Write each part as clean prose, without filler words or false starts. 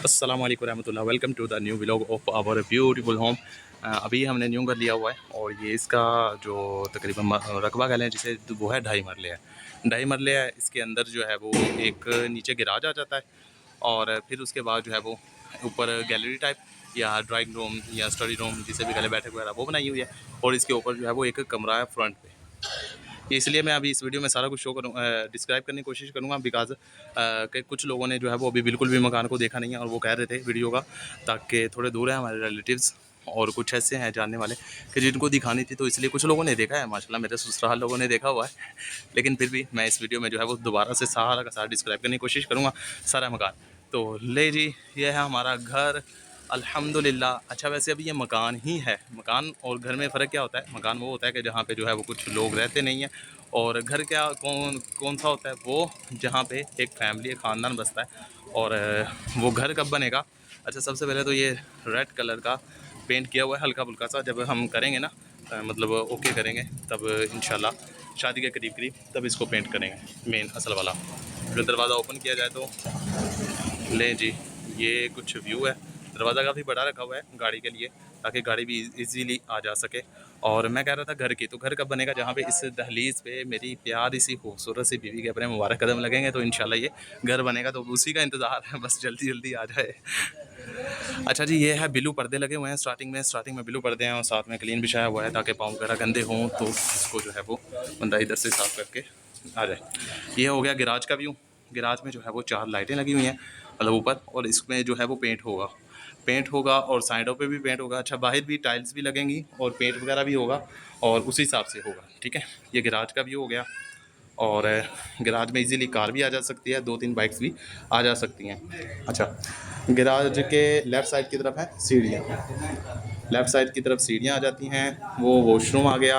अस्सलाम वालेकुम रहमतुल्लाह। Welcome to the new vlog of our beautiful home. अभी हमने न्यू घर लिया हुआ है और ये इसका जो तकरीबन रकबा कह लें जिसे, वो है 2.5 मरले है। 2.5 मरले है। इसके अंदर जो है वो एक नीचे गिराज आ जाता है और फिर उसके बाद जो है वो ऊपर गैलरी टाइप या ड्राइंग रूम या स्टडी रूम जिसे भी कह लें, बैठक वगैरह वो बनाई हुई है। और इसके ऊपर जो है वो एक कमरा है फ्रंट पे। इसलिए मैं अभी इस वीडियो में सारा कुछ शो करूँ, डिस्क्राइब करने की कोशिश करूँगा, बिकॉज कि कुछ लोगों ने जो है वो अभी बिल्कुल भी मकान को देखा नहीं है और वो कह रहे थे वीडियो का, ताकि थोड़े दूर है हमारे रिलेटिव्स और कुछ ऐसे हैं जानने वाले कि जिनको दिखानी थी, तो इसलिए कुछ लोगों ने देखा है। माशाल्लाह मेरे ससुराल लोगों ने देखा हुआ है, लेकिन फिर भी मैं इस वीडियो में जो है वो दोबारा से सारा का सारा डिस्क्राइब करने की कोशिश करूँगा, सारा मकान। तो ले जी, ये है हमारा घर अल्हम्दुलिल्लाह। अच्छा, वैसे अभी ये मकान ही है। मकान और घर में फ़र्क क्या होता है? मकान वो होता है कि जहाँ पे जो है वो कुछ लोग रहते नहीं हैं, और घर क्या कौन कौन सा होता है? वो जहाँ पे एक फैमिली, एक ख़ानदान बसता है। और वो घर कब बनेगा? अच्छा, सबसे पहले तो ये रेड कलर का पेंट किया हुआ है हल्का फुल्का सा। जब हम करेंगे ना, मतलब ओके करेंगे, तब इंशाल्लाह शादी के करीब करीब तब इसको पेंट करेंगे मेन असल वाला। फिर दरवाज़ा ओपन किया जाए तो लें जी, ये कुछ व्यू है। दरवाज़ा काफ़ी बड़ा रखा हुआ है गाड़ी के लिए, ताकि गाड़ी भी इजीली आ जा सके। और मैं कह रहा था घर की, तो घर कब बनेगा? जहाँ पे इस दहलीज पे मेरी प्यारी सी खूबसूरत सी बीवी के अपने मुबारक कदम लगेंगे, तो इंशाल्लाह ये घर बनेगा। तो उसी का इंतज़ार है, बस जल्दी जल्दी आ जाए। अच्छा जी, ये है ब्लू पर्दे लगे हुए हैं स्टार्टिंग में ब्लू पर्दे हैं और साथ में क्लीन बिछाया हुआ है, ताकि पाँव वगैरह गंदे हों तो इसको जो है वो बंदा इधर से साफ़ करके आ जाए। ये हो गया गिराज का व्यू। गिराज में जो है वो 4 लाइटें लगी हुई हैं मतलब ऊपर, और इसमें जो है वो पेंट होगा और साइडों पे भी पेंट होगा। अच्छा, बाहर भी टाइल्स भी लगेंगी और पेंट वगैरह भी होगा और उसी हिसाब से होगा, ठीक है। ये गिराज का व्यू हो गया। और गैराज में इजीली कार भी आ जा सकती है, 2-3 बाइक्स भी आ जा सकती हैं। अच्छा, गैराज के लेफ़्ट साइड की तरफ है सीढ़ियाँ। लेफ़्ट साइड की तरफ सीढ़ियाँ आ जाती हैं। वो वॉशरूम आ गया,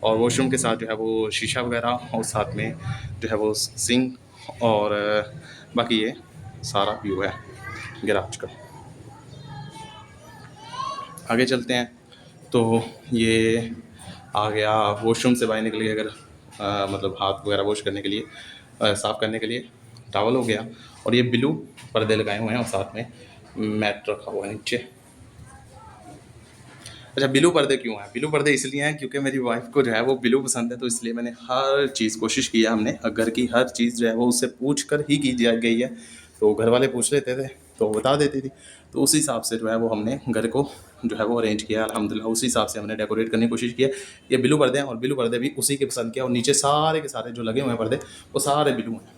और वॉशरूम के साथ जो है वो शीशा वगैरह, और साथ में जो है वो सिंक, और बाकी ये सारा व्यू है गैराज का। आगे चलते हैं तो ये आ गया वॉशरूम से बाहर निकल के, अगर मतलब हाथ वगैरह वॉश करने के लिए, साफ़ करने के लिए टॉवल हो गया। और ये ब्लू पर्दे लगाए हुए हैं और साथ में मैट रखा हुआ है नीचे। अच्छा, ब्लू पर्दे क्यों हैं? ब्लू पर्दे इसलिए हैं क्योंकि मेरी वाइफ को जो है वो ब्लू पसंद है, तो इसलिए मैंने हर चीज़ कोशिश की है, हमने घर की हर चीज़ जो है वो उससे पूछ कर ही की जा गई है। तो घर वाले पूछ लेते थे तो वो बता देती थी, तो उसी हिसाब से जो है वो हमने घर को जो है वो अरेंज किया अल्हम्दुलिल्लाह। उसी हिसाब से हमने डेकोरेट करने की कोशिश की है। ये ब्लू पर्दे हैं और ब्लू पर्दे भी उसी के पसंद के, और नीचे सारे के सारे जो लगे हुए हैं पर्दे वो सारे ब्लू हैं।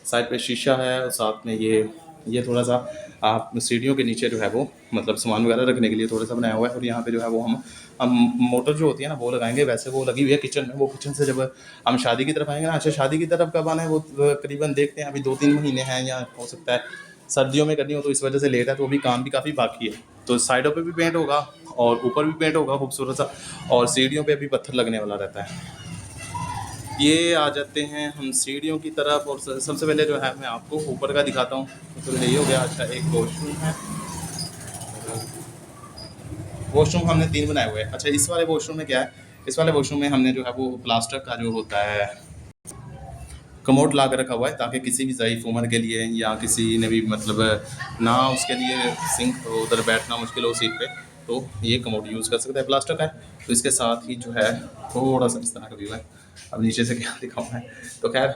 साइड पे शीशा है और साथ में ये थोड़ा सा आप सीढ़ियों के नीचे जो है वो मतलब सामान वगैरह रखने के लिए थोड़ा सा बनाया हुआ है। और यहाँ पे जो है वो हम मोटर जो होती है ना वो लगाएंगे, वैसे वो लगी हुई है किचन में। वो किचन से जब हम शादी की तरफ आएंगे ना, अच्छा शादी की तरफ कब आना है वो करीबन देखते हैं, अभी 2-3 महीने हैं, या हो सकता है सर्दियों में करनी हो, तो इस वजह से लेट है, तो अभी काम भी काफ़ी बाकी है। तो साइडों पर भी पेंट होगा और ऊपर भी पेंट होगा खूबसूरत सा, और सीढ़ियों पर भी पत्थर लगने वाला रहता है। ये आ जाते हैं हम सीढ़ियों की तरफ, और सबसे पहले जो है मैं आपको ऊपर का दिखाता हूँ। तो यही हो गया। अच्छा, एक वॉशरूम है। वॉशरूम हमने 3 बनाए हुए हैं। अच्छा, इस वाले वॉशरूम में क्या है? इस वाले वॉशरूम में हमने जो है वो प्लास्टर का जो होता है कमोड ला कर रखा हुआ है, ताकि किसी भी ज़ईफ़ उम्र के लिए या किसी ने भी मतलब ना उसके लिए सिंक उधर बैठना मुश्किल हो सीट पे, तो ये कमोड यूज़ कर सकता है, प्लास्टर का है। तो इसके साथ ही जो है थोड़ा सा इस तरह का व्यू है। अब नीचे से क्या दिखाऊँ मैं, तो खैर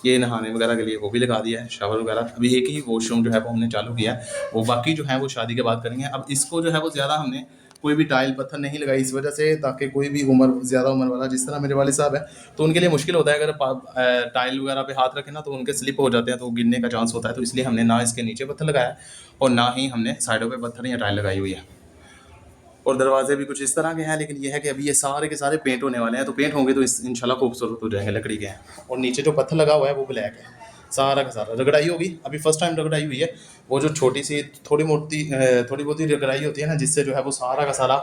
ये नहाने वगैरह के लिए वो भी लगा दिया है, शावर वगैरह। अभी एक ही वॉशरूम जो है वो हमने चालू किया है, वो बाकी जो है वो शादी के बाद करेंगे। अब इसको जो है वो ज़्यादा हमने कोई भी टाइल पत्थर नहीं लगाई, इस वजह से ताकि कोई भी ज़्यादा उम्र वाला, जिस तरह मेरे वाले साहब है, तो उनके लिए मुश्किल होता है अगर टाइल वगैरह पे हाथ रखें ना, तो उनके स्लिप हो जाते हैं, तो गिरने का चांस होता है। तो इसलिए हमने ना इसके नीचे पत्थर लगाया है और ना ही हमने साइडों पे पत्थर या टाइल लगाई हुई है। और दरवाजे भी कुछ इस तरह के हैं, लेकिन ये है कि अभी ये सारे के सारे पेंट होने वाले हैं, तो पेंट होंगे तो इंशाल्लाह खूबसूरत हो जाएंगे, लकड़ी के हैं। और नीचे जो पत्थर लगा हुआ है वो ब्लैक है, सारा का सारा। रगड़ाई होगी, अभी फर्स्ट टाइम रगड़ाई हुई है। वो जो छोटी सी थोड़ी बहुत ही रगड़ाई होती है ना, जिससे जो है वो सारा का सारा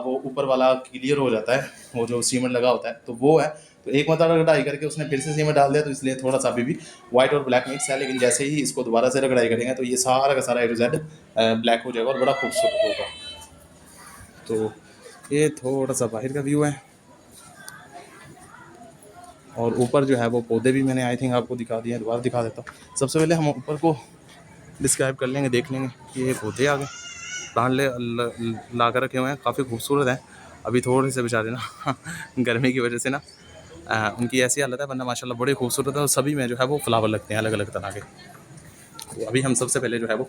वो ऊपर वाला क्लियर हो जाता है, वो जो सीमेंट लगा होता है, तो वो है। तो एक मतलब रगड़ाई करके उसने फिर से सीमेंट डाल दिया, तो इसलिए थोड़ा सा अभी भी वाइट और ब्लैक मिक्स है। लेकिन जैसे ही इसको दोबारा से रगड़ाई करेंगे, तो ये सारा का सारा ए टू जेड ब्लैक हो जाएगा और बड़ा खूबसूरत होगा। तो ये थोड़ा सा बाहर का व्यू है। और ऊपर जो है वो पौधे भी मैंने आई थिंक आपको दिखा दिए हैं, दोबारा दिखा देता हूँ। सबसे पहले हम ऊपर को डिस्क्राइब कर लेंगे, देख लेंगे। ये पौधे आ गए, प्लांट ला कर रखे हुए हैं, काफ़ी खूबसूरत हैं। अभी थोड़े से बेचारे ना गर्मी की वजह से ना उनकी ऐसी हालत है, वरना माशाल्लाह बड़े खूबसूरत है। और सभी में जो है वो फ्लावर लगते हैं अलग अलग तरह के। तो अभी हम सबसे पहले जो है वो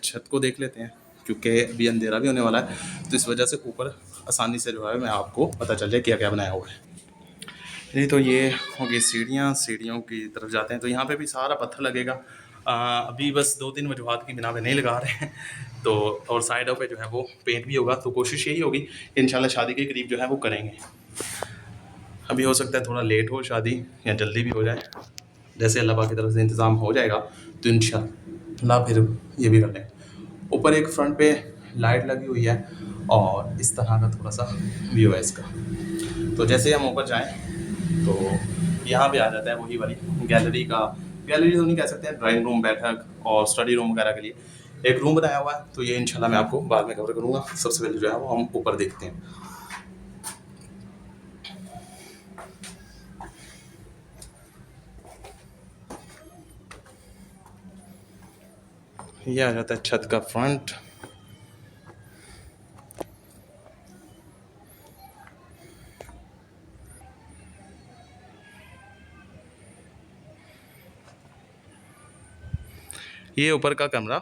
छत को देख लेते हैं, क्योंकि अभी अंधेरा भी होने वाला है, तो इस वजह से ऊपर आसानी से जो है मैं आपको पता चल जाए क्या क्या बनाया हुआ है। नहीं तो ये होगी सीढ़ियाँ, सीढ़ियों की तरफ जाते हैं तो यहाँ पे भी सारा पत्थर लगेगा। अभी बस 2-3 वजूहत की बिना पे नहीं लगा रहे हैं तो, और साइडों पे जो है वो पेंट भी होगा। तो कोशिश यही होगी इंशाल्लाह शादी के करीब जो है वो करेंगे। अभी हो सकता है थोड़ा लेट हो शादी, या जल्दी भी हो जाए, जैसे अल्लाह पाक की तरफ से इंतज़ाम हो जाएगा तो इंशाल्लाह फिर ये भी कर लेंगे। ऊपर एक फ्रंट पे लाइट लगी हुई है और इस तरह का थोड़ा सा व्यू है इसका। तो जैसे हम ऊपर जाएं तो यहाँ पे आ जाता है वही वाली गैलरी का, गैलरी तो नहीं कह सकते हैं, ड्राइंग रूम, बैठक और स्टडी रूम वगैरह के लिए एक रूम बनाया हुआ है। तो ये इंशाल्लाह मैं आपको बाद में कवर करूँगा। सबसे पहले जो है वो हम ऊपर देखते हैं। ये आ जाता है छत का फ्रंट। ये ऊपर का कमरा,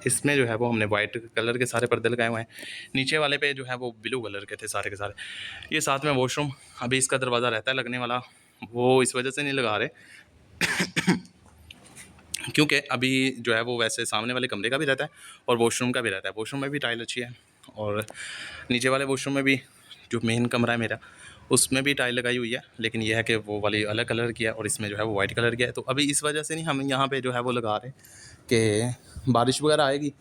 इसमें जो है वो हमने वाइट कलर के सारे पर्दे लगाए हुए हैं। नीचे वाले पे जो है वो ब्लू कलर के थे सारे के सारे। ये साथ में वॉशरूम, अभी इसका दरवाज़ा रहता है लगने वाला, वो इस वजह से नहीं लगा रहे क्योंकि अभी जो है वो वैसे सामने वाले कमरे का भी रहता है और वॉशरूम का भी रहता है। वॉशरूम में भी टाइल अच्छी है और नीचे वाले वॉशरूम में भी, जो मेन कमरा है मेरा, उसमें भी टाइल लगाई हुई है। लेकिन यह है कि वो वाली अलग कलर की है और इसमें जो है वो वाइट कलर की है। तो अभी इस वजह से नहीं हम यहाँ पे जो है वो लगा रहे कि बारिश वगैरह आएगी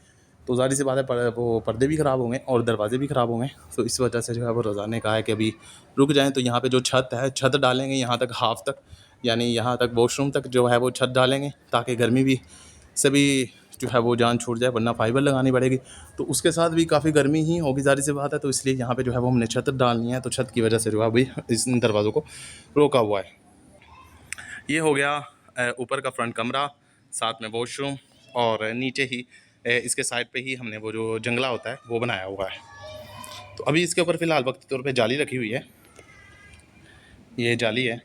तो ज़ाहिर सी बात है वो पर्दे भी ख़राब होंगे और दरवाजे भी ख़राब होंगे। तो इस वजह से जो है वो रज़ा ने कहा है कि अभी रुक जाएँ। तो यहाँ पे जो छत है, छत डालेंगे यहाँ तक, हाफ तक, यानी यहाँ तक वॉशरूम तक जो है वो छत डालेंगे, ताकि गर्मी भी से भी जो है वो जान छूट जाए, वरना फाइबर लगानी पड़ेगी तो उसके साथ भी काफ़ी गर्मी ही होगी, ज़ाहिर सी बात है। तो इसलिए यहाँ पे जो है वो हमने छत डालनी है। तो छत की वजह से जो है अभी इस दरवाज़ों को रोका हुआ है। ये हो गया ऊपर का फ्रंट कमरा, साथ में वॉशरूम, और नीचे ही इसके साइड पे ही हमने वो जो जंगला होता है वो बनाया हुआ है। तो अभी इसके ऊपर फ़िलहाल वक्ती तौर पे जाली रखी हुई है, ये जाली है,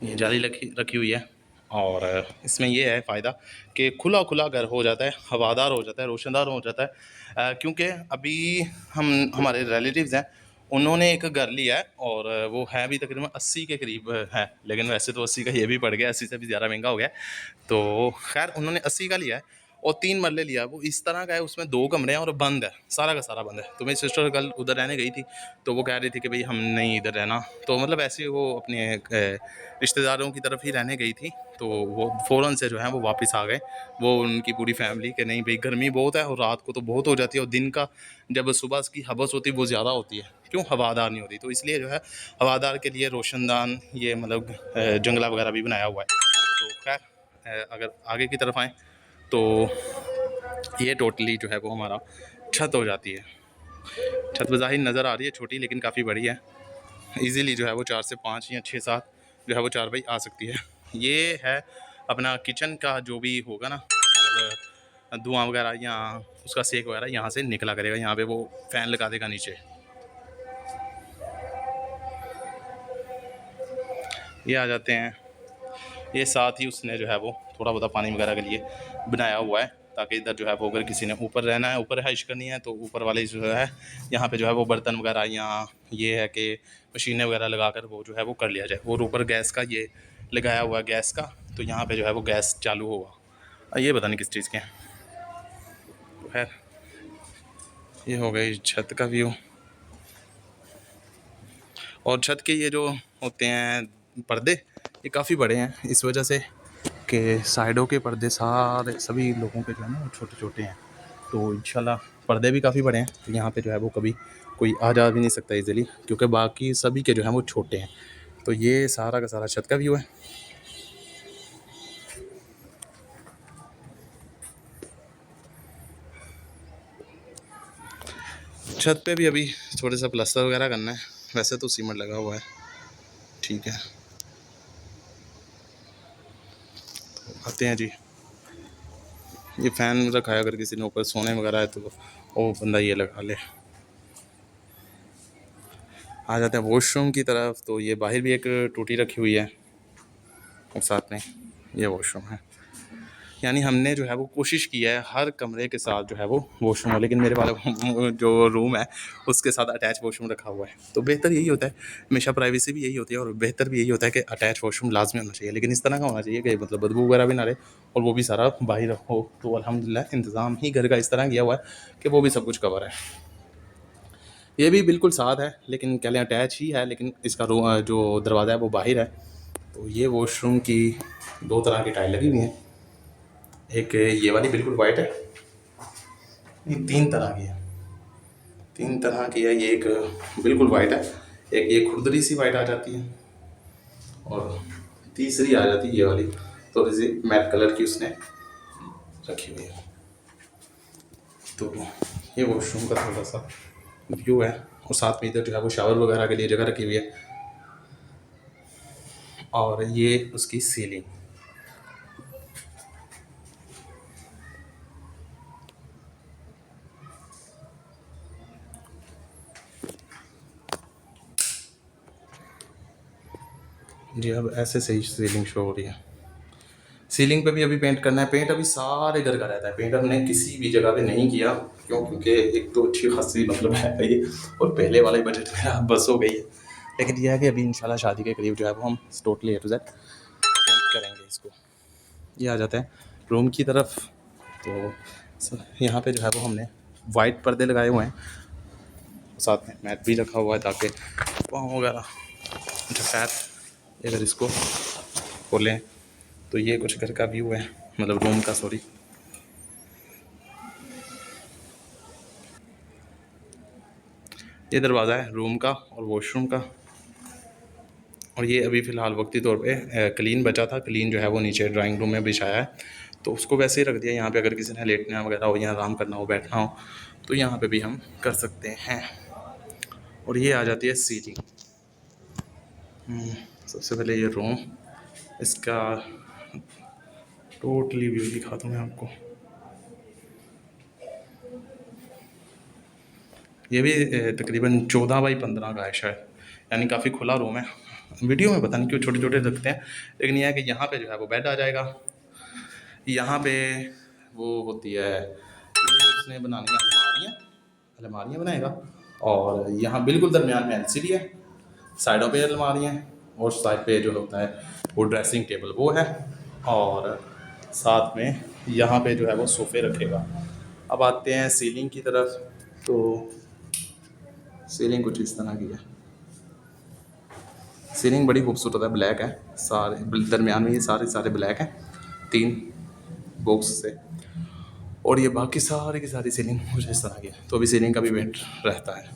ये जाली रखी हुई है। और इसमें ये है फ़ायदा कि खुला खुला घर हो जाता है, हवादार हो जाता है, रोशनदार हो जाता है। क्योंकि अभी हमारे रिलेटिव्स हैं, उन्होंने एक घर लिया है और वो है भी तकरीबन 80 के करीब है। लेकिन वैसे तो 80 का ये भी पड़ गया, 80 से भी ज़्यादा महंगा हो गया। तो खैर उन्होंने 80 का लिया है और 3 मरले लिया है। वो इस तरह का है, उसमें 2 कमरे हैं और बंद है, सारा का सारा बंद है। तो मेरी सिस्टर कल उधर रहने गई थी तो वो कह रही थी कि भाई हम नहीं इधर रहना। तो मतलब ऐसे ही वो अपने रिश्तेदारों की तरफ ही रहने गई थी। तो वो फ़ौरन से जो है वो वापस आ गए, वो उनकी पूरी फैमिली, कि नहीं भाई गर्मी बहुत है और रात को तो बहुत हो जाती है, और दिन का जब सुबह की हवस होती है वो ज़्यादा होती है, क्यों, हवादार नहीं होती। तो इसलिए जो है हवादार के लिए रोशनदान ये मतलब जंगला वगैरह भी बनाया हुआ है। तो खैर अगर आगे की तरफ आएँ तो ये टोटली जो है वो हमारा छत हो जाती है। छत बज़ाहिर नज़र आ रही है छोटी, लेकिन काफ़ी बड़ी है। इजीली जो है वो 4 से 5 या 6 7 जो है वो चारपाई आ सकती है। ये है अपना किचन का जो भी होगा ना, मतलब धुआं वगैरह या उसका सेक वगैरह यहाँ से निकला करेगा, यहाँ पे वो फ़ैन लगा देगा नीचे। ये आ जाते हैं, ये साथ ही उसने जो है वो थोड़ा बहुत पानी वगैरह के लिए बनाया हुआ है, ताकि इधर जो है वो अगर किसी ने ऊपर रहना है, ऊपर रिहाइश करनी है, तो ऊपर वाले जो है यहाँ पे जो है वो बर्तन वगैरह या ये है कि मशीनें वगैरह लगा कर वो जो है वो कर लिया जाए। और ऊपर गैस का ये लगाया हुआ है गैस का, तो यहाँ पे जो है वो गैस चालू होगा। ये पता नहीं किस चीज़ के हैं। तो खैर ये हो गई छत का व्यू। और छत के ये जो होते हैं पर्दे, ये काफ़ी बड़े हैं इस वजह से कि साइडों के पर्दे सारे सभी लोगों के जो है ना वो छोटे छोटे हैं। तो इंशाल्लाह पर्दे भी काफ़ी बड़े हैं, तो यहाँ पे जो है वो कभी कोई आ जा भी नहीं सकता इजीली, क्योंकि बाकी सभी के जो हैं वो छोटे हैं। तो ये सारा का सारा छत का व्यू है। छत पे भी अभी थोड़ा सा प्लास्टर वगैरह करना है, वैसे तो सीमेंट लगा हुआ है, ठीक है। आते हैं जी, ये फ़ैन रखा है, अगर किसी ने ऊपर सोने वगैरह है तो वो बंदा ये लगा ले। आ जाते हैं वॉशरूम की तरफ, तो ये बाहर भी एक टूटी रखी हुई है और साथ में ये वॉशरूम है। यानी हमने जो है वो कोशिश की है हर कमरे के साथ जो है वो वॉशरूम हो, लेकिन मेरे वाला जो रूम है उसके साथ अटैच वॉशरूम रखा हुआ है। तो बेहतर यही होता है, हमेशा प्राइवेसी भी यही होती है और बेहतर भी यही होता है कि अटैच वॉशरूम लाजमी होना चाहिए, लेकिन इस तरह का होना चाहिए कि मतलब बदबू वगैरह भी ना रहे और वो भी सारा बाहर हो। तो अल्हम्दुलिल्लाह इंतज़ाम ही घर का इस तरह किया हुआ है कि वो भी सब कुछ कवर है। ये भी बिल्कुल साथ है, लेकिन कह लें अटैच ही है, लेकिन इसका जो दरवाज़ा है वो बाहर है। तो ये वॉशरूम की दो तरह की टाइल लगी हुई हैं, एक ये वाली बिल्कुल वाइट है, ये तीन तरह की है, तीन तरह की है। ये एक बिल्कुल वाइट है, एक ये खुरदरी सी वाइट आ जाती है और तीसरी आ जाती है ये वाली थोड़ी सी मैट कलर की उसने रखी हुई है। तो ये वॉशरूम का थोड़ा सा व्यू है और साथ में इधर जो है वो शावर वगैरह के लिए जगह रखी हुई है और ये उसकी सीलिंग। जी अब ऐसे सही सीलिंग शो हो रही है। सीलिंग पे भी अभी पेंट करना है, पेंट अभी सारे घर का रहता है, पेंट हमने किसी भी जगह पे नहीं किया। क्यों? क्योंकि एक तो अच्छी खासी मतलब है ये, और पहले वाला ही बजट मेरा बस हो गई है। लेकिन यह है कि अभी इंशाल्लाह शादी के करीब जो है वो हम totally A to Z paint करेंगे इसको। ये आ जाता है रूम की तरफ। तो यहाँ पे जो है वो हमने वाइट पर्दे लगाए हुए हैं, साथ में मैट भी रखा हुआ है ताकि पाँव वगैरह अगर इसको खोलें तो ये कुछ घर का व्यू है, मतलब रूम का, सॉरी। ये दरवाज़ा है रूम का और वॉशरूम का। और ये अभी फ़िलहाल वक्ती तौर पे क्लीन बचा था, क्लीन जो है वो नीचे ड्राइंग रूम में बिछाया है, तो उसको वैसे ही रख दिया। यहाँ पे अगर किसी ने लेटना वगैरह हो या आराम करना हो, बैठना हो, तो यहाँ पे भी हम कर सकते हैं। और ये आ जाती है सीटिंग। सबसे पहले ये रूम, इसका टोटली व्यू दिखाता हूँ मैं आपको। ये भी तकरीबन 14 बाई 15 का है शायद, यानी काफ़ी खुला रूम है। वीडियो में पता नहीं क्यों छोटे छोटे रखते हैं, लेकिन यह है कि यहाँ पे जो है वो बेड आ जाएगा, यहाँ पे वो होती है ये उसने बनानी है अलमारियाँ, अलमारियाँ बनाएगा। और यहाँ बिल्कुल दरमियान में एलसीडी है, साइडों पे अलमारियाँ हैं और साइड पे जो होता है वो ड्रेसिंग टेबल वो है, और साथ में यहाँ पे जो है वो सोफ़े रखेगा। अब आते हैं सीलिंग की तरफ। तो सीलिंग कुछ इस तरह की है, सीलिंग बड़ी खूबसूरत है, ब्लैक है, सारे दरमियान में ये सारे ब्लैक हैं, तीन बॉक्स से। और ये बाकी सारी की सारी सीलिंग कुछ इस तरह की है। तो अभी सीलिंग का भी वेट रहता है।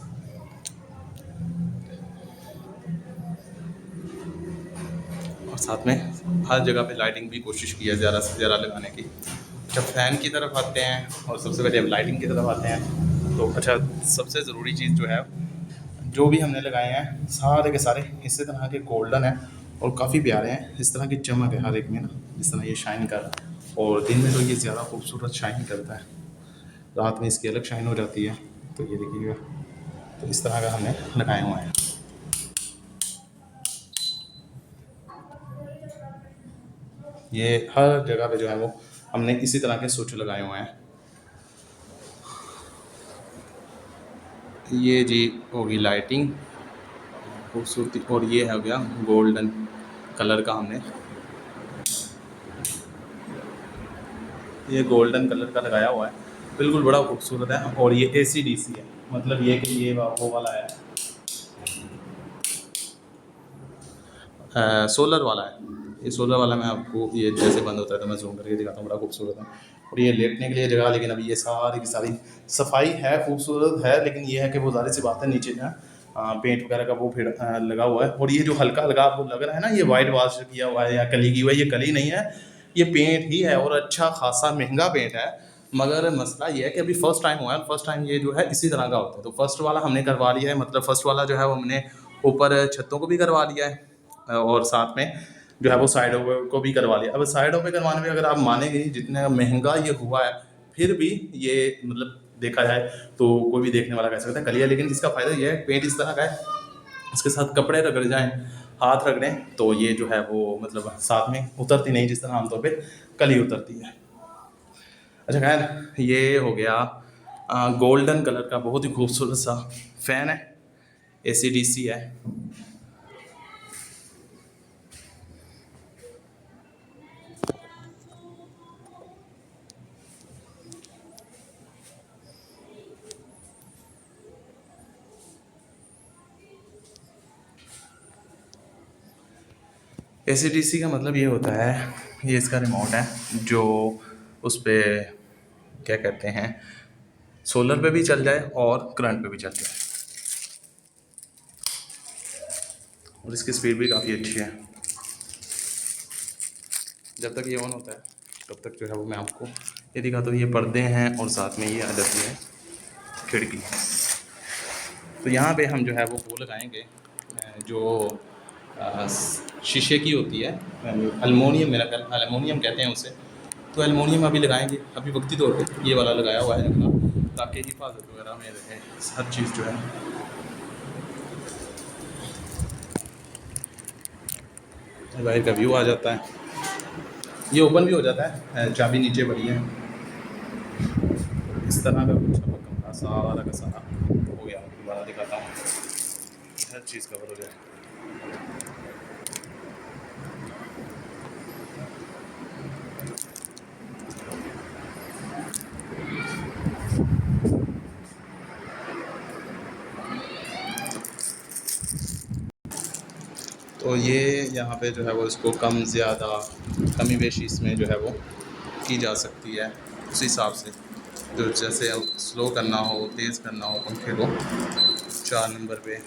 और साथ में हर जगह पे लाइटिंग भी कोशिश की है ज़्यादा से ज़्यादा लगाने की। जब फ़ैन की तरफ आते हैं और सबसे पहले अब लाइटिंग की तरफ आते हैं, तो अच्छा सबसे ज़रूरी चीज़ जो है, जो भी हमने लगाए हैं सारे के सारे इसी तरह के गोल्डन है और काफ़ी प्यारे हैं। इस तरह की चमक है हर एक में ना, इस तरह ये शाइन कर रहा है। और दिन में तो ये ज़्यादा खूबसूरत शाइन करता है, रात में इसकी अलग शाइन हो जाती है। तो ये देखिएगा, तो इस तरह का हमने लगाए हुए हैं। ये हर जगह पे जो है वो हमने इसी तरह के स्विच लगाए हुए हैं। ये जी होगी लाइटिंग खूबसूरती, और ये हो गया गोल्डन कलर का, हमने ये गोल्डन कलर का लगाया हुआ है, बिल्कुल बड़ा खूबसूरत है। और ये AC/DC है, मतलब ये कि ये वो वाला है, सोलर वाला है। ये सोलर वाला मैं आपको ये जैसे बंद होता है तो मैं जूम करके दिखाता हूँ, बड़ा खूबसूरत है। और ये लेटने के लिए जगह, लेकिन अभी ये सारी की सारी सफाई है, खूबसूरत है, लेकिन ये है कि वो ज़ाहिर सी बात है नीचे जो है पेंट वगैरह का वो फिर लगा हुआ है। और ये जो हल्का हल्का आपको लग रहा है ना ये वाइट वॉश किया हुआ है या कली की हुआ है, ये कली नहीं है, ये पेंट ही है और अच्छा खासा महंगा पेंट है। मगर मसला ये है कि अभी फ़र्स्ट टाइम हुआ है, फर्स्ट टाइम ये जो है इसी तरह का होता है। तो फर्स्ट वाला हमने करवा लिया है, मतलब फर्स्ट वाला जो है वो हमने ऊपर छतों को भी करवा लिया है और साथ में जो है वो साइडों को भी करवा लिया। अब साइडों पे करवाने में अगर आप मानेंगे नहीं, जितना महंगा ये हुआ है, फिर भी ये मतलब देखा जाए तो कोई भी देखने वाला कह सकता है कलिया, लेकिन इसका फ़ायदा ये है पेंट इस तरह का है, इसके साथ कपड़े रगड़ जाएं, हाथ रगड़ें तो ये जो है वो मतलब साथ में उतरती नहीं जिस तरह आमतौर पे कली उतरती है। अच्छा खैर, ये हो गया गोल्डन कलर का बहुत ही खूबसूरत सा फ़ैन है, ACDC है। ACDC का मतलब ये होता है, ये इसका रिमोट है जो उस पर क्या कहते हैं, सोलर पे भी चल जाए और करंट पे भी चल जाए, और इसकी स्पीड भी काफ़ी अच्छी है। जब तक ये ऑन होता है तब तक जो है वो मैं आपको ये दिखाता हूँ। ये पर्दे हैं और साथ में ये आ जाती है खिड़की। तो यहाँ पे हम जो है वो लगाएंगे जो शीशे की होती है, अल्मोनियम, मेरा ख्याल अल्मोनियम कहते हैं उसे। तो एलुमिनियम अभी लगाएंगे, अभी वक्ती तौर पे ये वाला लगाया हुआ है अपना, ताकि हिफाजत वगैरह में रहे हर चीज़ जो है। बाहर का व्यू आ जाता है, ये ओपन भी हो जाता है, चाबी नीचे पड़ी है। इस तरह का कुछ कमरा सारा का सारा हो गया। दोबारा दिखाता हूँ, हर चीज़ कवर हो जाए। तो ये यहाँ पे जो है वो इसको कम ज़्यादा कमी बेशी इसमें जो है वो की जा सकती है उस हिसाब से, जो जैसे स्लो करना हो, तेज़ करना हो पंखे को, 4 नंबर पे,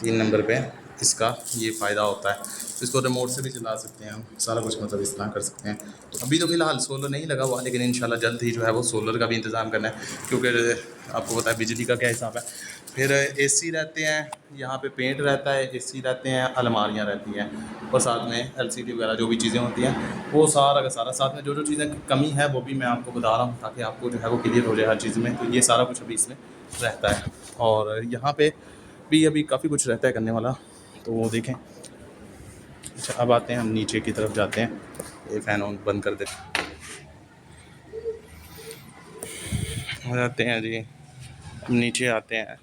3 नंबर पे इसका ये फ़ायदा होता है। तो इसको रिमोट से भी चला सकते हैं हम, सारा कुछ मतलब इस तरह कर सकते हैं। तो अभी तो फ़िलहाल सोलर नहीं लगा हुआ, लेकिन इंशाल्लाह जल्द ही जो है वो सोलर का भी इंतज़ाम करना है, क्योंकि आपको पता है बिजली का क्या हिसाब है। फिर AC रहते हैं, यहाँ पे पेंट रहता है, AC रहते हैं, अलमारियाँ रहती हैं, और साथ में LCD वगैरह जो भी चीज़ें होती हैं वो सारा का सारा, साथ में जो जो चीज़ें कमी है वो भी मैं आपको बता रहा हूँ, ताकि आपको जो है वो क्लियर हो जाए हर चीज़ में। तो ये सारा कुछ अभी इसमें रहता है, और यहाँ पे भी अभी काफ़ी कुछ रहता है करने वाला, तो वो देखें। अच्छा, अब आते हैं हम नीचे की तरफ जाते हैं, ये फ़ैन ऑन बंद कर देते हैं, आ जाते हैं जी। अब नीचे आते हैं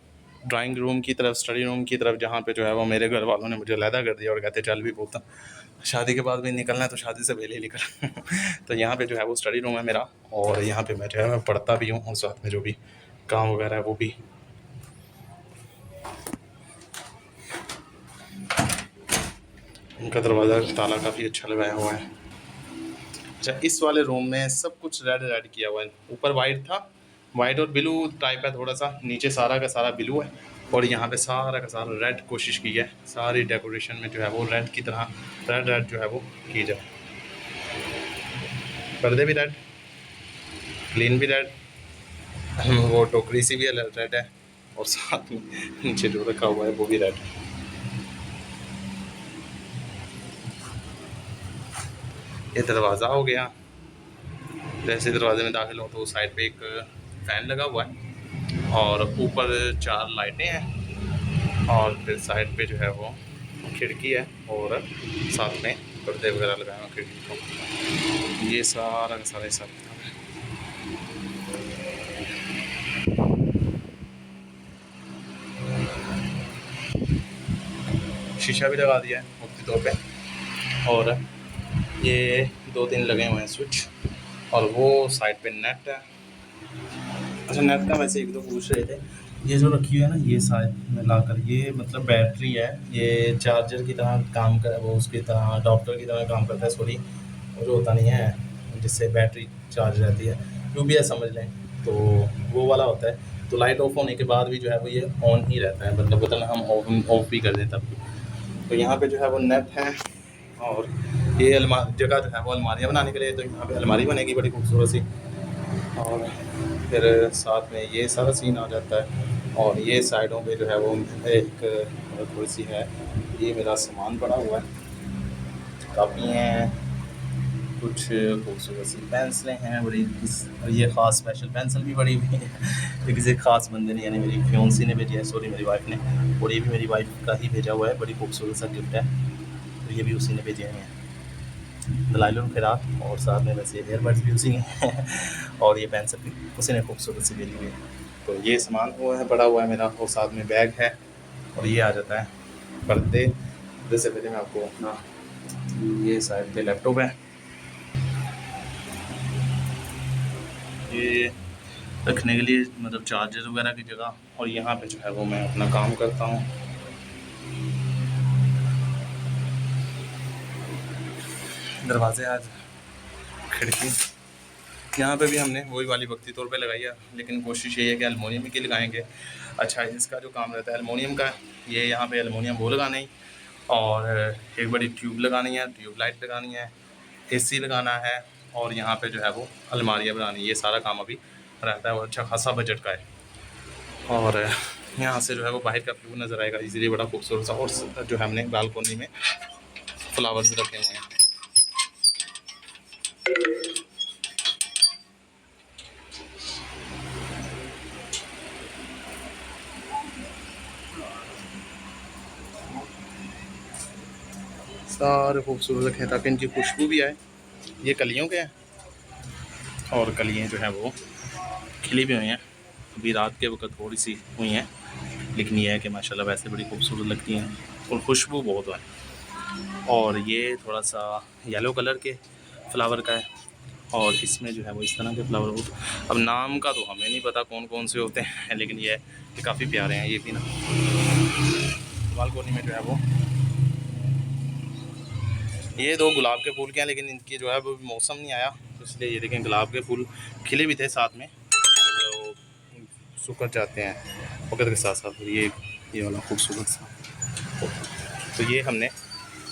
ड्राइंग रूम की तरफ, स्टडी रूम की तरफ, जहाँ पे जो है वो मेरे घर वालों ने मुझे अलहदा कर दिया और कहते चल भी पोता, शादी के बाद भी निकलना है तो शादी से पहले ही निकल। तो यहाँ पे जो है वो स्टडी रूम है मेरा, और यहाँ पे मैं जो है मैं पढ़ता भी हूँ, और साथ में जो भी काम वगैरह है वो भी। उनका दरवाज़ा ताला काफ़ी अच्छा लगाया हुआ है। अच्छा, इस वाले रूम में सब कुछ रेड रेड किया हुआ है, ऊपर वाइट था, वाइट और ब्लू टाइप है थोड़ा सा, नीचे सारा का सारा ब्लू है, और यहाँ पे सारा का सारा रेड कोशिश की है, सारी डेकोरेशन में जो है वो रेड की तरह रेड रेड जो है वो की जाए। पर्दे भी रेड, क्लीन भी रेड, वो टोकरी सी भी रेड है, और साथ में नीचे जो रखा हुआ है वो भी रेड है। ये दरवाज़ा हो गया। जैसे दरवाजे में दाखिल हो तो साइड पे एक फ़ैन लगा हुआ है, और ऊपर 4 लाइटें हैं, और फिर साइड पे जो है वो खिड़की है, और साथ में पर्दे वगैरह लगाए हुए खिड़की को। ये सारा का सारा हिसाब किताब है। शीशा भी लगा दिया है मुफ्ती तौर पे, और ये 2-3 लगे हुए हैं स्विच, और वो साइड पे नेट है। अच्छा, नेट का वैसे एक दो पूछ रहे थे, ये जो रखी है ना, ये शायद में लाकर, ये मतलब बैटरी है, ये चार्जर की तरह काम कर, वो उसकी तरह अडॉप्टर की तरह काम करता है, सॉरी वो जो होता नहीं है जिससे बैटरी चार्ज रहती है, UPS समझ लें, तो वो वाला होता है। तो लाइट ऑफ होने के बाद भी जो है वो ये ऑन ही रहता है, मतलब बटन हम ऑफ भी कर दें तब भी। तो यहाँ पे जो है वो नेट है, और ये जगह जो है वो अलमारियाँ बनाने के लिए, तो यहाँ पे अलमारी बनेगी बड़ी खूबसूरत सी, और फिर साथ में ये सारा सीन आ जाता है, और ये साइडों पे जो है वो एक थोड़ी सी है, ये मेरा सामान पड़ा हुआ है, कापी हैं, कुछ खूबसूरत सी पेंसिलें हैं बड़ी, और ये ख़ास स्पेशल पेंसिल भी बड़ी हुई है। ये किसी ख़ास बंदे ने यानी मेरी फ्योंसी ने भेजी है, सॉरी मेरी वाइफ ने, और ये भी मेरी वाइफ का ही भेजा हुआ है। बड़ी खूबसूरत सा गिफ्ट है, तो ये भी उसी ने भेजे हैं दलाइल फ़िराक, और साथ में वैसे एयरबड्स भी उसी ने और ये पेंसिल भी उसी ने खूबसूरत सी भेजी हुई है। तो ये सामान वो है पड़ा हुआ है मेरा, और साथ में बैग है, और ये आ जाता है पर्दे। जैसे पहले मैं आपको अपना ये साइड पे लैपटॉप है, ये रखने के लिए मतलब चार्जर वगैरह की जगह, और यहाँ पे जो है वो मैं अपना काम करता हूँ। दरवाजे आज खिड़की यहाँ पे भी हमने वही वाली वक्ती तौर पे लगाई है, लेकिन कोशिश ये है कि एलुमिनियम की लगाएंगे। अच्छा, इसका जो काम रहता है एलुमिनियम का, ये यहाँ पे एलुमिनियम वो लगाना ही, और एक बड़ी ट्यूब लगानी है, ट्यूब लाइट लगानी है, एसी लगाना है, और यहाँ पे जो है वो अलमारियाँ बनानी है। ये सारा काम अभी रहता है, वो अच्छा खासा बजट का है। और यहाँ से जो है वो बाहर का व्यू नज़र आएगा, इसीलिए बड़ा खूबसूरत सा। और जो है हमने बालकोनी में फ्लावर्स रखे हुए हैं। सारे खूबसूरत रखे हैं ताकि इनकी खुशबू भी आए। ये कलियों के हैं, और कलियाँ जो है वो खिली भी हुई हैं, अभी रात के वक्त थोड़ी सी हुई हैं, लेकिन ये है कि माशाल्लाह वैसे बड़ी खूबसूरत लगती हैं, और खुशबू बहुत है। और ये थोड़ा सा येलो कलर के फ्लावर का है, और इसमें जो है वो इस तरह के फ्लावर हो। अब नाम का तो हमें नहीं पता कौन कौन से होते हैं, लेकिन ये है कि काफ़ी प्यारे हैं ये भी ना। बालकोनी में जो है वो ये दो गुलाब के फूल के हैं, लेकिन इनकी जो है वो मौसम नहीं आया, तो इसलिए ये देखें गुलाब के फूल खिले भी थे साथ में, तो सूख जाते हैं वक्त के साथ साथ। ये वाला खूबसूरत सा, तो ये हमने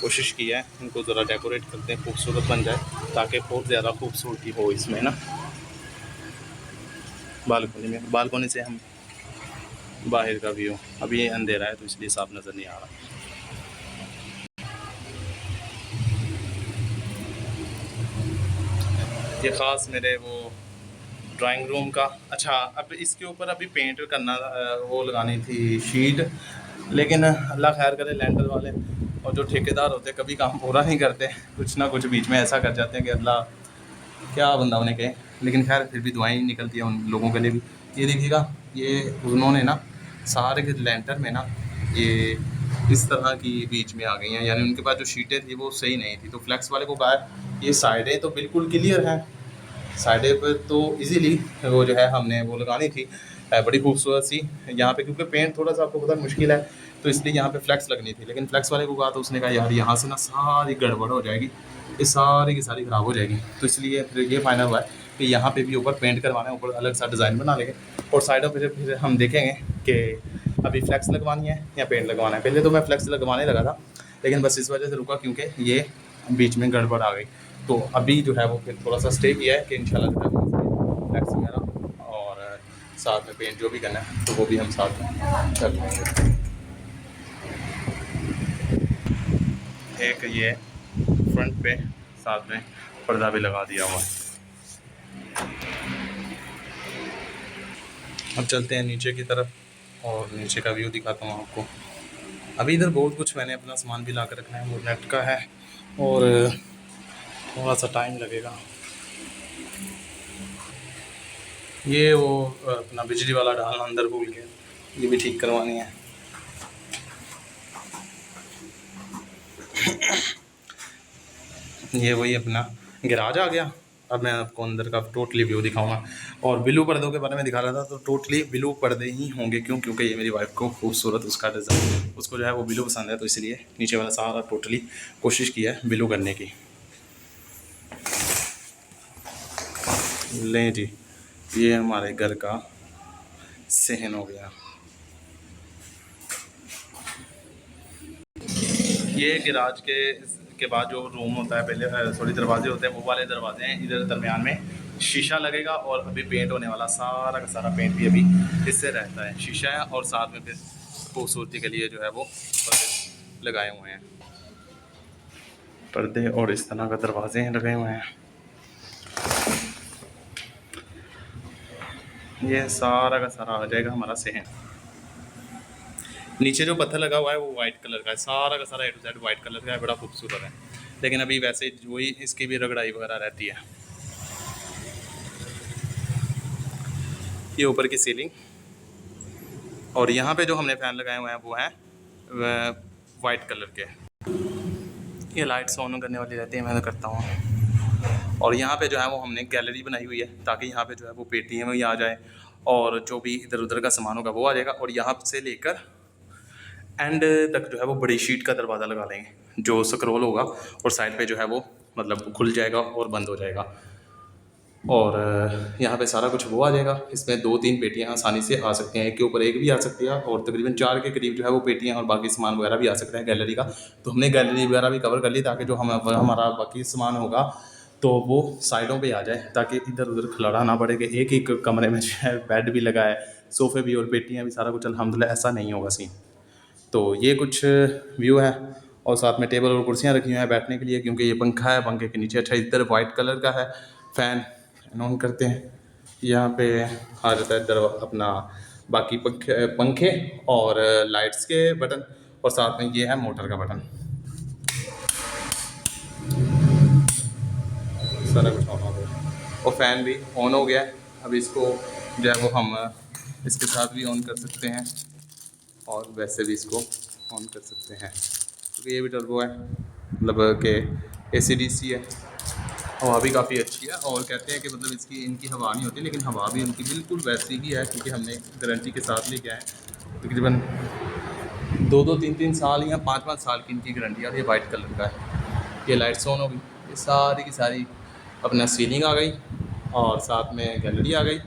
कोशिश की है इनको ज़रा डेकोरेट करते हैं, खूबसूरत बन जाए, ताकि बहुत ज़्यादा खूबसूरती हो इसमें ना। बालकोनी से हम बाहर का व्यू, अभी अंधेरा है तो इसलिए साफ नज़र नहीं आ रहा। ये ख़ास मेरे वो ड्राइंग रूम का। अच्छा, अब इसके ऊपर अभी पेंट करना वो लगानी थी शीट, लेकिन अल्लाह खैर करे, लैंडर वाले और जो ठेकेदार होते कभी काम पूरा नहीं करते, कुछ ना कुछ बीच में ऐसा कर जाते हैं कि अल्लाह क्या बंदा उन्हें कहे। लेकिन खैर फिर भी दुआएं निकलती हैं उन लोगों के लिए भी। ये देखिएगा, ये उन्होंने ना सारे के लेंटर में ना ये इस तरह की बीच में आ गई हैं, यानी उनके पास जो शीटें थी वो सही नहीं थी। तो फ्लेक्स वाले को कहा ये साइडें तो बिल्कुल क्लियर हैं, साइडें पर तो इजीली वो जो है हमने वो लगानी थी बड़ी खूबसूरत सी यहाँ पे, क्योंकि पेंट थोड़ा सा आपको पता मुश्किल है, तो इसलिए यहाँ पे फ्लेक्स लगनी थी। लेकिन फ्लेक्स वाले को कहा तो उसने कहा यार यहाँ से ना सारी गड़बड़ हो जाएगी, ये सारी की सारी ख़राब हो जाएगी, तो इसलिए फिर ये फाइनल हुआ है कि यहाँ पे भी ऊपर पेंट करवाना है, ऊपर अलग सा डिज़ाइन बना लेंगे, और साइडों पर फिर हम देखेंगे कि अभी फ्लेक्स लगवानी है या पेंट लगवाना है। पहले तो मैं फ्लेक्स लगवाने लगा था, लेकिन बस इस वजह से रुका क्योंकि ये बीच में गड़बड़ आ गई। तो अभी जो है वो फिर थोड़ा सा स्टे किया है कि इंशाल्लाह जो है वो फ्लेक्स वगैरह और साथ में पेंट जो भी करना है तो वो भी हम साथ में कर लेंगे। एक ये फ्रंट पे साथ में पर्दा भी लगा दिया हुआ है। अब चलते हैं नीचे की तरफ, और नीचे का व्यू दिखाता हूँ आपको। अभी इधर बहुत कुछ मैंने अपना सामान भी ला कर रखना है, वो नेट का है, और थोड़ा सा टाइम लगेगा। ये वो अपना बिजली वाला डालना अंदर भूल गया, ये भी ठीक करवानी है। ये वही अपना गैराज आ गया। अब मैं आपको अंदर का टोटली व्यू दिखाऊंगा, और ब्लू पर्दों के बारे में दिखा रहा था, तो टोटली ब्लू पर्दे ही होंगे। क्यों? क्योंकि ये मेरी वाइफ को खूबसूरत उसका डिज़ाइन, उसको जो है वो ब्लू पसंद है, तो इसलिए नीचे वाला सारा टोटली कोशिश की है ब्लू करने की। लें जी, ये हमारे घर का सहन हो गया। ये गैराज के बाद जो रूम होता है, पहले थोड़ी दरवाजे होते हैं, वो वाले दरवाजे हैं। इधर दरमियान में शीशा लगेगा, और अभी पेंट होने वाला सारा का सारा पेंट भी अभी इससे रहता है, शीशा है, और साथ में फिर खूबसूरती के लिए जो है वो लगाए हुए हैं। पर्दे और इस तरह का दरवाजे लगे हुए हैं। ये सारा का सारा आ जाएगा हमारा सहन। नीचे जो पत्थर लगा हुआ है वो वाइट कलर का है, सारा का सारा ए टू जेड वाइट कलर का है, बड़ा खूबसूरत है। लेकिन अभी वैसे वही इसकी भी रगड़ाई वगैरह रहती है। ये ऊपर की सीलिंग, और यहाँ पे जो हमने फ़ैन लगाए हुए हैं वो हैं वाइट कलर के। ये लाइट्स ऑन करने वाली रहती है, मैं तो करता हूँ। और यहाँ पे जो है वो हमने गैलरी बनाई हुई है ताकि यहाँ पे जो है वो पेटियाँ वही आ जाए और जो भी इधर उधर का सामान होगा वो आ जाएगा। और यहाँ से लेकर एंड तक जो है वो बड़ी शीट का दरवाज़ा लगा लेंगे जो स्क्रॉल होगा और साइड पे जो है वो मतलब खुल जाएगा और बंद हो जाएगा। और यहाँ पे सारा कुछ वो आ जाएगा। इसमें 2-3 पेटियाँ आसानी से आ सकती हैं, एक के ऊपर एक भी आ सकती है और तकरीबन 4 के करीब जो है वो पेटियाँ और बाकी सामान वगैरह भी आ सकता है गैलरी का। तो हमने गैलरी वगैरह भी कवर कर ली ताकि जो हमारा बाकी सामान होगा तो वो साइडों पे आ जाए, ताकि इधर उधर खिलाड़ा ना पड़े कि एक एक कमरे में जो है बेड भी लगा है, सोफ़े भी और पेटियाँ भी, सारा कुछ अल्हम्दुलिल्लाह ऐसा नहीं होगा सीन। तो ये कुछ व्यू है। और साथ में टेबल और कुर्सियाँ रखी हुई हैं बैठने के लिए, क्योंकि ये पंखा है, पंखे के नीचे अच्छा इधर वाइट कलर का है फ़ैन ऑन करते हैं। यहाँ पे आ जाता है दरवा अपना बाकी पंखे और लाइट्स के बटन, और साथ में ये है मोटर का बटन। सारा कुछ ऑन हो गया और फ़ैन भी ऑन हो गया है। अब इसको जो है वो हम इसके साथ भी ऑन कर सकते हैं और वैसे भी इसको ऑन कर सकते हैं, क्योंकि ये भी टर्बो है, मतलब कि AC/DC है। हवा भी काफ़ी अच्छी है और कहते हैं कि मतलब इसकी इनकी हवा नहीं होती, लेकिन हवा भी उनकी बिल्कुल वैसी ही है, क्योंकि हमने गारंटी के साथ लेके आए। तकरीबन 2-3 साल या 5-5 साल की इनकी गारंटी है। और ये वाइट कलर का है। ये लाइट्स ऑन हो गई, ये सारी की सारी अपना सीलिंग आ गई और साथ में गैलरी आ गई।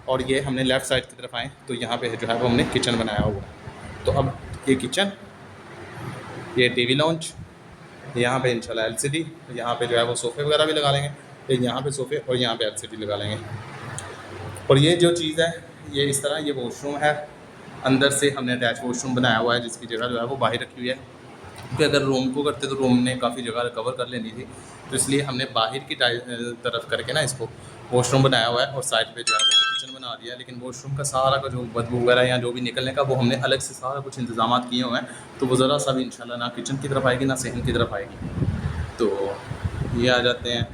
और ये हमने लेफ़्ट साइड की तरफ आए तो यहाँ पे जो है वो हमने किचन बनाया हुआ है। तो अब ये किचन, ये TV लाउंज, यहाँ पे इंशाल्लाह LCD, यहाँ पे जो है वो सोफ़े वगैरह भी लगा लेंगे, फिर यहाँ पे सोफ़े और यहाँ पे LCD लगा लेंगे। और ये जो चीज़ है ये इस तरह, ये वॉशरूम है, अंदर से हमने अटैच वॉशरूम बनाया हुआ है जिसकी जगह जो है वो बाहर रखी हुई है, क्योंकि अगर रूम को करते तो रूम ने काफ़ी जगह कवर कर लेनी थी, तो इसलिए हमने बाहर की तरफ करके ना इसको वॉशरूम बनाया हुआ है और साइड पे जो है वो किचन बना दिया है। लेकिन वॉशरूम का सारा का जो बदबू वगैरह या जो भी निकलने का वो हमने अलग से सारा कुछ इंतजाम किए हुए हैं, तो वो ज़रा सा भी इंशाल्लाह ना किचन की तरफ आएगी ना सहन की तरफ आएगी। तो ये आ जाते हैं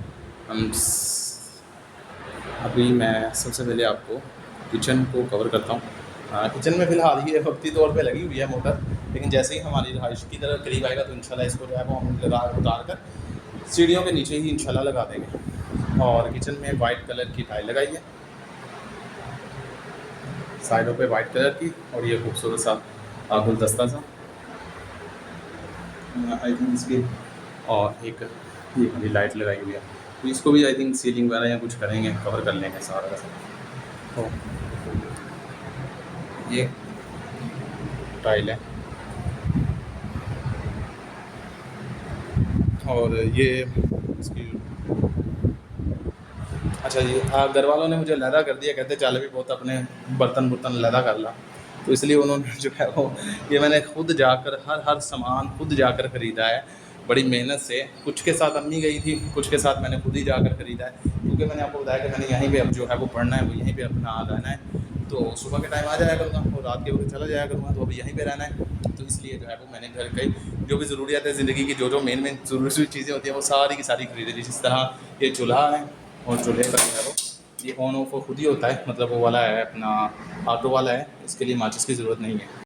हम अभी मैं सबसे पहले आपको किचन को कवर करता हूँ। किचन में फ़िलहाल ये वक्ती तौर पे लगी हुई है मोटर, लेकिन जैसे ही हमारी रहाइश की तरफ करीब आएगा तो इंशाल्लाह इसको जो है वो हम उतार कर सीढ़ियों के नीचे ही इंशाल्लाह लगा देंगे। और किचन में वाइट कलर की टाइल लगाई है, साइडों पे वाइट कलर की, और ये खूबसूरत सा गुलदस्ता सा आई थिंक इसकी, और एक ये वाली लाइट लगाई हुई है। तो इसको भी आई थिंक सीलिंग वगैरह या कुछ करेंगे, कवर कर लेंगे सारा का सारा। तो ये टाइल है और ये इसकी, अच्छा ये घर वालों ने मुझे लहदा कर दिया, कहते चल भी बहुत अपने बर्तन लहदा कर ला, तो इसलिए उन्होंने जो है वो ये मैंने खुद जाकर हर सामान खुद जाकर ख़रीदा है बड़ी मेहनत से। कुछ के साथ अम्मी गई थी, कुछ के साथ मैंने खुद ही जाकर ख़रीदा है, क्योंकि मैंने आपको बताया कि मैंने यहीं पे अब जो है वो पढ़ना है, वो यहीं पे अपना रहना है। तो सुबह के टाइम आ जाया करूँगा और रात के वक्त चला जाया करूँगा, तो अभी यहीं पे रहना है। तो इसलिए जो है वो मैंने घर की जो भी ज़रूरियात है ज़िंदगी की, जो मेन ज़रूरी चीज़ें होती हैं वो सारी की सारी खरीद ली। जिस तरह ये चूल्हा है और चूल्हे का जो है वो ये ऑन ऑफ खुद ही होता है, मतलब वो वाला है अपना ऑटो वाला है, इसके लिए माचिस की ज़रूरत नहीं है।